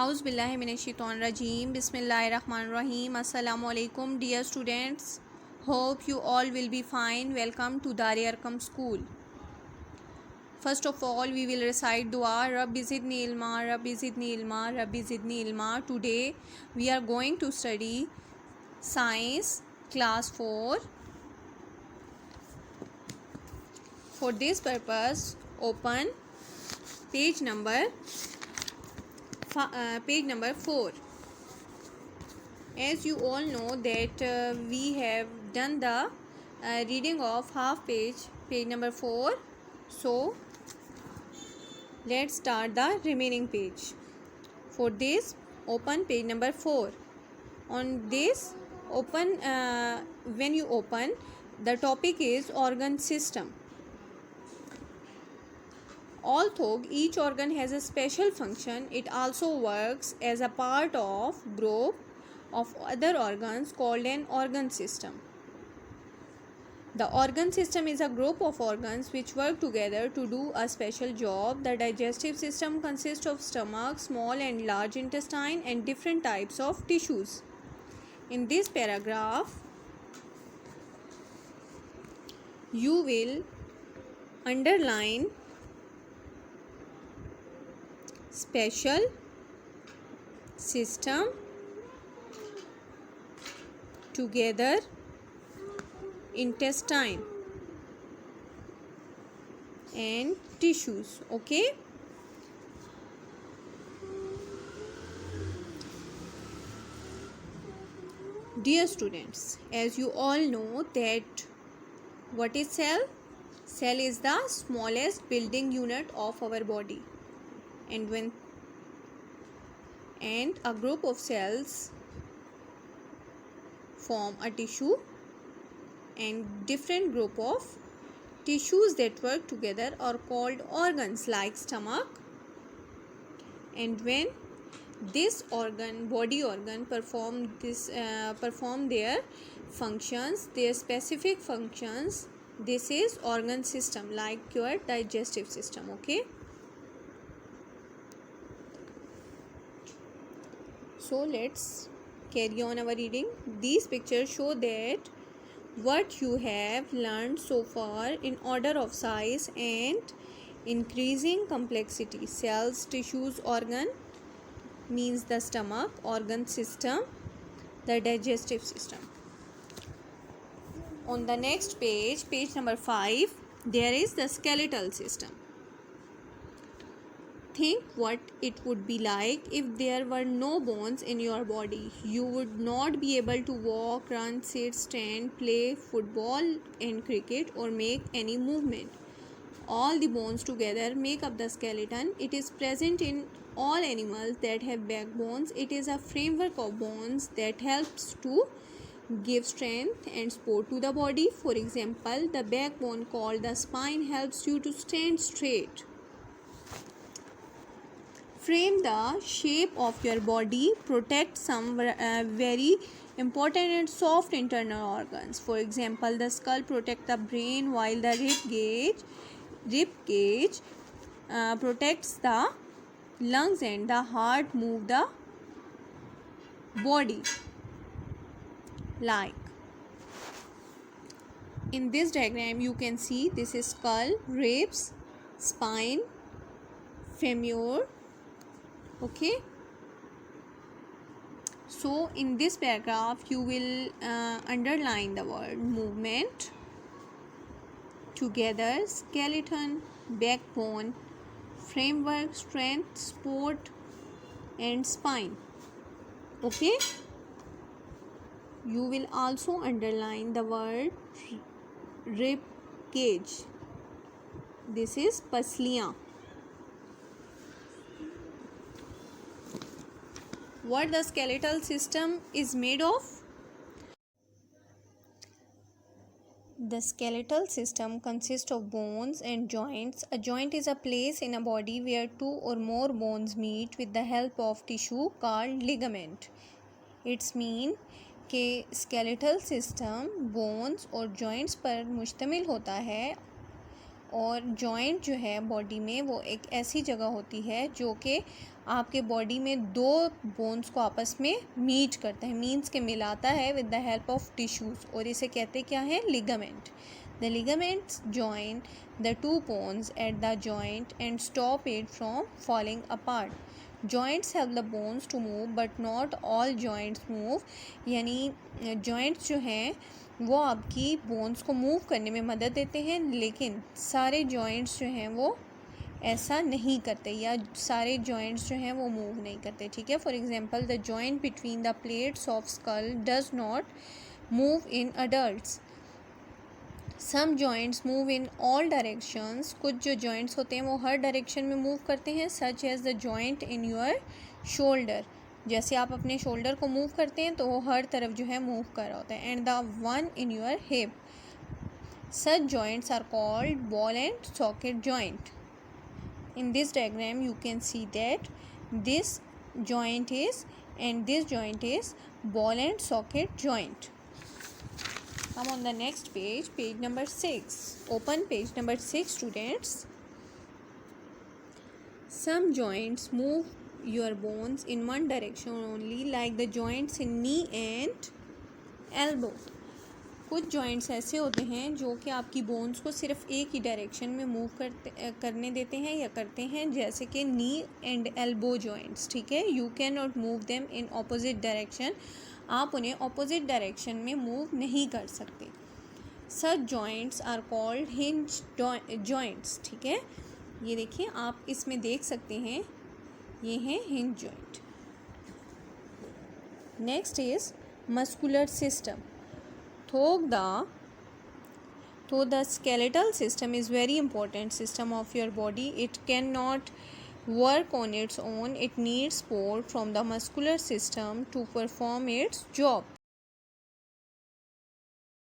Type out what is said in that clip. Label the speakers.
Speaker 1: Auzu billahi minash-shaitonir-rajeem. Bismillahir-rahmanir-rahim. Assalamu alaikum, dear students. Hope you all will be fine. Welcome to Darul Arqam School. First of all, we will recite dua. Rabbi zidni ilma, Rabbi zidni ilma, Rabbi zidni ilma. Today we are going to study Science Class 4. For this purpose, open page number 4. As you all know that we have done the reading of half page number 4. So let's start the remaining page. For this, open page number 4. On this, when you open, the topic is organ system. Although each organ has a special function, it also works as a part of group of other organs called an organ system. The organ system is a group of organs which work together to do a special job. The digestive system consists of stomach, small and large intestine, and different types of tissues. In this paragraph, you will underline special system, together, intestine and tissues. Okay. Dear students, as you all know that what is cell? Cell is the smallest building unit of our body, and a group of cells form a tissue, and different group of tissues that work together are called organs, like stomach. And when this body organ perform their functions, their specific functions, this is organ system, like your digestive system. Okay. So let's carry on our reading. These pictures show that what you have learned so far in order of size and increasing complexity. Cells, tissues, organ means the stomach, organ system, the digestive system. On the next page number 5, there is the skeletal system. Think what it would be like if there were no bones in your body. You would not be able to walk, run, sit, stand, play football and cricket, or make any movement. All the bones together make up the skeleton. It is present in all animals that have backbones. It is a framework of bones that helps to give strength and support to the body. For example, the backbone called the spine helps you to stand straight. Frame the shape of your body, protect some very important and soft internal organs. For example, the skull protects the brain, while the rib cage protects the lungs, and the heart move the body. Like in this diagram, you can see this is skull, ribs, spine, femur. Okay. So in this paragraph, you will underline the word movement, together, skeleton, backbone, framework, strength, support, and spine. Okay. You will also underline the word rib cage. This is pasliyan. What the skeletal system is made of? The skeletal system consists of bones and joints. A joint is a place in a body where two or more bones meet with the help of tissue called ligament. It's mean कि skeletal system bones और joints पर मुश्तमिल होता है और joint जो है body में वो एक ऐसी जगह होती है जो कि आपके बॉडी में दो बोन्स को आपस में मीट करता है, मीन्स के मिलाता है with the help of tissues, और इसे कहते क्या है, ligament. The ligaments join the two bones at the joint and stop it from falling apart. Joints help the bones to move but not all joints move. यानी joints जो हैं वो आपकी बोन्स को मूव करने में मदद देते हैं, लेकिन सारे जॉइंट्स जो हैं वो ऐसा नहीं करते, या सारे जॉइंट्स जो हैं वो मूव नहीं करते. ठीक है. For example, the joint between the plates of skull does not move in adults. Some joints move in all directions. कुछ जो जॉइंट्स होते हैं वो हर डायरेक्शन में मूव करते हैं, such as the joint in your shoulder. जैसे आप अपने शोल्डर को मूव करते हैं तो वो हर तरफ जो है मूव कर रहा होता है. And the one in your hip. Such joints are called ball and socket joint. In this diagram you can see that this joint is and this joint is ball and socket joint. Come on the next page, page number 6. Open page number 6, students. Some joints move your bones in one direction only, like the joints in knee and elbow. कुछ joints ऐसे होते हैं जो कि आपकी bones को सिर्फ एक ही डायरेक्शन में मूव करने देते हैं या करते हैं, जैसे कि नी एंड एल्बो जॉइंट्स. ठीक है. You can not move them in opposite direction. आप उन्हें ऑपोजिट डायरेक्शन में मूव नहीं कर सकते. Such joints are called hinge joints. ठीक है. ये देखिए, आप इसमें देख सकते हैं, ये हैं hinge joint. Next is muscular system. Though the skeletal system is very important system of your body, it cannot work on its own. It needs support from the muscular system to perform its job.